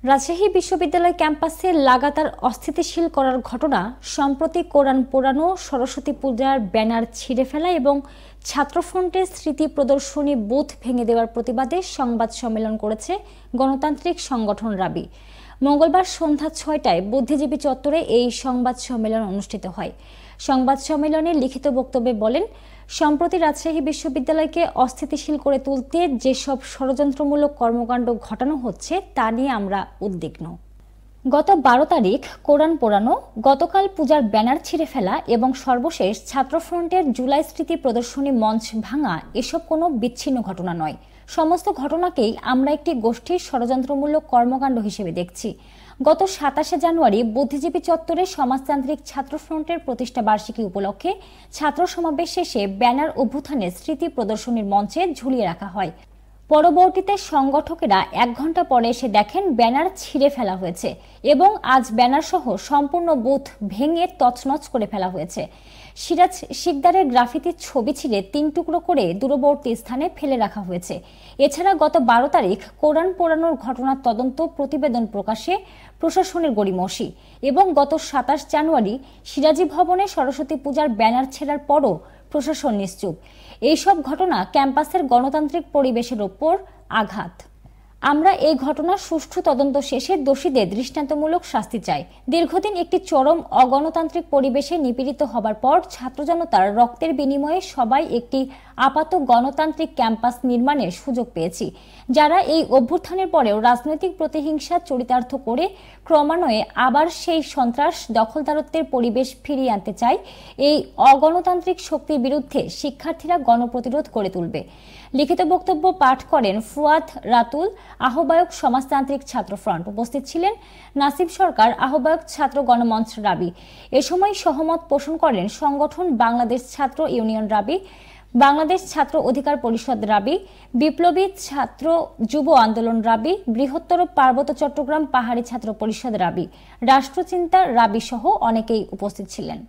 রাজশাহী বিশ্ববিদ্যালয় ক্যাম্পাসে লাগাতার অস্থিতিশীল করার ঘটনা, সম্প্রতি কোরআন পোড়ানো, সরস্বতী পূজার ব্যানার ছিঁড়ে ফেলা এবং ছাত্রফ্রন্টের স্মৃতি প্রদর্শনী বুথ ভেঙে দেওয়ার প্রতিবাদে সংবাদ সম্মেলন করেছে গণতান্ত্রিক সংগঠন রাবি। মঙ্গলবার সন্ধ্যা ৬টায় বুদ্ধিজীবী চত্বরে এই সংবাদ সম্মেলন অনুষ্ঠিত হয়। সংবাদ সম্মেলনে লিখিত বক্তব্যে বলেন, সম্প্রতি রাজশাহী বিশ্ববিদ্যালয়কে অস্থিতিশীল করে তুলতে যেসব ষড়যন্ত্রমূলক কর্মকাণ্ড ঘটানো হচ্ছে তা নিয়ে আমরা উদ্বিগ্ন। গত ১২ তারিখ কোরআন পোড়ানো, গতকাল পূজার ব্যানার ছিঁড়ে ফেলা এবং সর্বশেষ ছাত্রফ্রন্টের জুলাই স্মৃতি প্রদর্শনী মঞ্চ ভাঙা এসব কোনো বিচ্ছিন্ন ঘটনা নয়। সমস্ত ঘটনাকেই আমরা একটি গোষ্ঠীর ষড়যন্ত্রমূলক কর্মকাণ্ড হিসেবে দেখছি। গত ২৭শে জানুয়ারি বুদ্ধিজীবী চত্বরে সমাজতান্ত্রিক ছাত্রফ্রন্টের প্রতিষ্ঠা বার্ষিকী উপলক্ষে ছাত্র সমাবেশ শেষে ব্যানার অভ্যুত্থানের স্মৃতি প্রদর্শনীর মঞ্চে ঝুলিয়ে রাখা হয়। পরবর্তীতে সংগঠকেরা ১ ঘন্টা পরে এসে দেখেন ব্যানার ছিঁড়ে ফেলা হয়েছে এবং আজ ব্যানার সহ সম্পূর্ণ বুথ ভেঙে তছনছ করে ফেলা হয়েছে। সিরাজ শিকদারের গ্রাফিতির ছবি ছিঁড়ে ৩ টুকরো করে দূরবর্তী স্থানে ফেলে রাখা হয়েছে। এছাড়া গত ১২ তারিখ কোরআন পোড়ানোর ঘটনার তদন্ত প্রতিবেদন প্রকাশে প্রশাসনের গড়িমসি এবং গত ২৭ জানুয়ারি সিরাজী ভবনে সরস্বতী পূজার ব্যানার ছেঁড়ার পরও প্রশাসন নিশ্চুপ। এইসব ঘটনা ক্যাম্পাসের গণতান্ত্রিক পরিবেশের ওপর আঘাত। আমরা এই ঘটনার সুষ্ঠু তদন্ত শেষে দোষীদের দৃষ্টান্তমূলক শাস্তি চাই। দীর্ঘদিন একটি চরম অগণতান্ত্রিক পরিবেশে নিপীড়িত হবার পর ছাত্র জনতার রক্তের বিনিময়ে সবাই একটি আপাত গণতান্ত্রিক ক্যাম্পাস নির্মাণের সুযোগ পেয়েছি। যারা এই অভ্যুত্থানের পরেও রাজনৈতিক প্রতিহিংসা চরিতার্থ করে ক্রমান্বয়ে আবার সেই সন্ত্রাস দখলদারত্বের পরিবেশ ফিরিয়ে আনতে চায়, এই অগণতান্ত্রিক শক্তির বিরুদ্ধে শিক্ষার্থীরা গণপ্রতিরোধ করে তুলবে। লিখিত বক্তব্য পাঠ করেন ফুয়াদ রাতুল, আহ্বায়ক সমাজতান্ত্রিক ছাত্রফ্রন্ট। উপস্থিত ছিলেন নাসিব সরকার, আহ্বায়ক ছাত্র গণমঞ্চ রাবি। এ সময় সহমত পোষণ করেন সংগঠন বাংলাদেশ ছাত্র ইউনিয়ন রাবি, বাংলাদেশ ছাত্র অধিকার পরিষদ রাবি, বিপ্লবী ছাত্র যুব আন্দোলন রাবি, বৃহত্তর পার্বত্য চট্টগ্রাম পাহাড়ি ছাত্র পরিষদ রাবি, রাষ্ট্রচিন্তা রাবি সহ অনেকেই উপস্থিত ছিলেন।